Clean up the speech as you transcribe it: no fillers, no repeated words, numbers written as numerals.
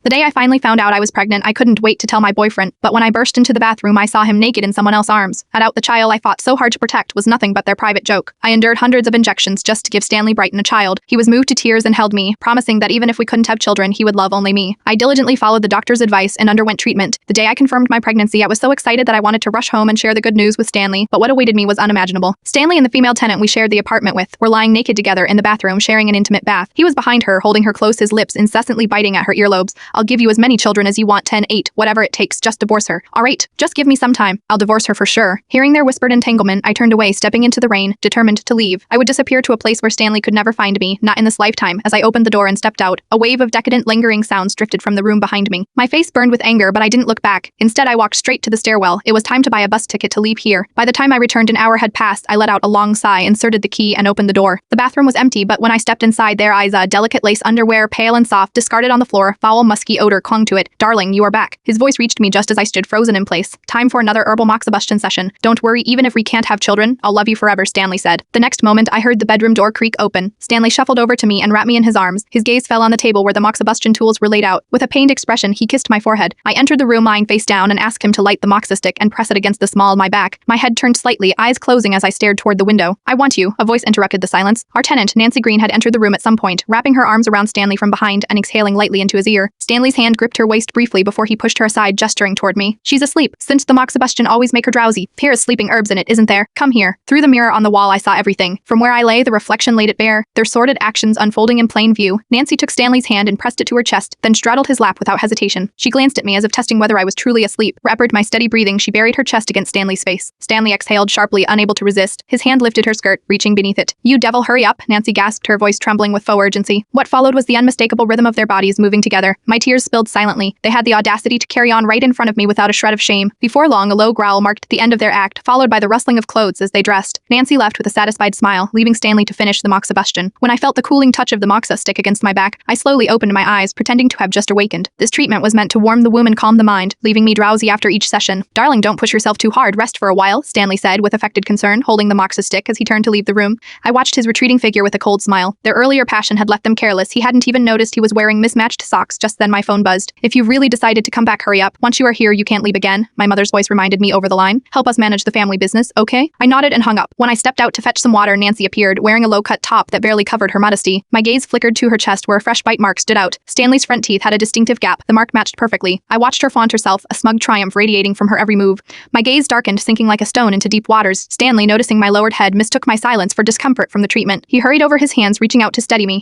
The day I finally found out I was pregnant, I couldn't wait to tell my boyfriend, but when I burst into the bathroom, I saw him naked in someone else's arms. The child I fought so hard to protect was nothing but their private joke. I endured hundreds of injections just to give Stanley Brighton a child. He was moved to tears and held me, promising that even if we couldn't have children, he would love only me. I diligently followed the doctor's advice and underwent treatment. The day I confirmed my pregnancy, I was so excited that I wanted to rush home and share the good news with Stanley, but what awaited me was unimaginable. Stanley and the female tenant we shared the apartment with were lying naked together in the bathroom, sharing an intimate bath. He was behind her, holding her close, his lips incessantly biting at her earlobes. "I'll give you as many children as you want, 10, 8, whatever it takes, just divorce her. All right, just give me some time. I'll divorce her for sure." Hearing their whispered entanglement, I turned away, stepping into the rain, determined to leave. I would disappear to a place where Stanley could never find me, not in this lifetime. As I opened the door and stepped out, a wave of decadent, lingering sounds drifted from the room behind me. My face burned with anger, but I didn't look back. Instead, I walked straight to the stairwell. It was time to buy a bus ticket to leave here. By the time I returned, an hour had passed. I let out a long sigh, inserted the key, and opened the door. The bathroom was empty, but when I stepped inside, there I saw delicate lace underwear, pale and soft, discarded on the floor. Foul, musky odor clung to it. "Darling, you are back." His voice reached me just as I stood frozen in place. "Time for another herbal moxibustion session. Don't worry, even if we can't have children, I'll love you forever," Stanley said. The next moment, I heard the bedroom door creak open. Stanley shuffled over to me and wrapped me in his arms. His gaze fell on the table where the moxibustion tools were laid out. With a pained expression, he kissed my forehead. I entered the room lying face down and asked him to light the moxa stick and press it against the small of my back. My head turned slightly, eyes closing as I stared toward the window. "I want you," a voice interrupted the silence. Our tenant, Nancy Green, had entered the room at some point, wrapping her arms around Stanley from behind and exhaling lightly into his ear. Stanley's hand gripped her waist briefly before he pushed her aside, gesturing toward me. "She's asleep. Since the moxibustion always make her drowsy. Here is sleeping herbs in it, isn't there? Come here." Through the mirror on the wall, I saw everything. From where I lay, the reflection laid it bare, their sordid actions unfolding in plain view. Nancy took Stanley's hand and pressed it to her chest, then straddled his lap without hesitation. She glanced at me as if testing whether I was truly asleep. Rapid my steady breathing, she buried her chest against Stanley's face. Stanley exhaled sharply, unable to resist. His hand lifted her skirt, reaching beneath it. "You devil, hurry up," Nancy gasped, her voice trembling with faux urgency. What followed was the unmistakable rhythm of their bodies moving together. My tears spilled silently. They had the audacity to carry on right in front of me without a shred of shame. Before long, a low growl marked the end of their act, followed by the rustling of clothes as they dressed. Nancy left with a satisfied smile, leaving Stanley to finish the moxibustion. When I felt the cooling touch of the moxa stick against my back, I slowly opened my eyes, pretending to have just awakened. This treatment was meant to warm the womb and calm the mind, leaving me drowsy after each session. "Darling, don't push yourself too hard. Rest for a while," Stanley said with affected concern, holding the moxa stick as he turned to leave the room. I watched his retreating figure with a cold smile. Their earlier passion had left them careless. He hadn't even noticed he was wearing mismatched socks. Just then my phone buzzed. "If you've really decided to come back, hurry up. Once you are here, you can't leave again," my mother's voice reminded me over the line. "Help us manage the family business, okay?" I nodded and hung up. When I stepped out to fetch some water, Nancy appeared, wearing a low-cut top that barely covered her modesty. My gaze flickered to her chest where a fresh bite mark stood out. Stanley's front teeth had a distinctive gap. The mark matched perfectly. I watched her flaunt herself, a smug triumph radiating from her every move. My gaze darkened, sinking like a stone into deep waters. Stanley, noticing my lowered head, mistook my silence for discomfort from the treatment. He hurried over his hands, reaching out to steady me.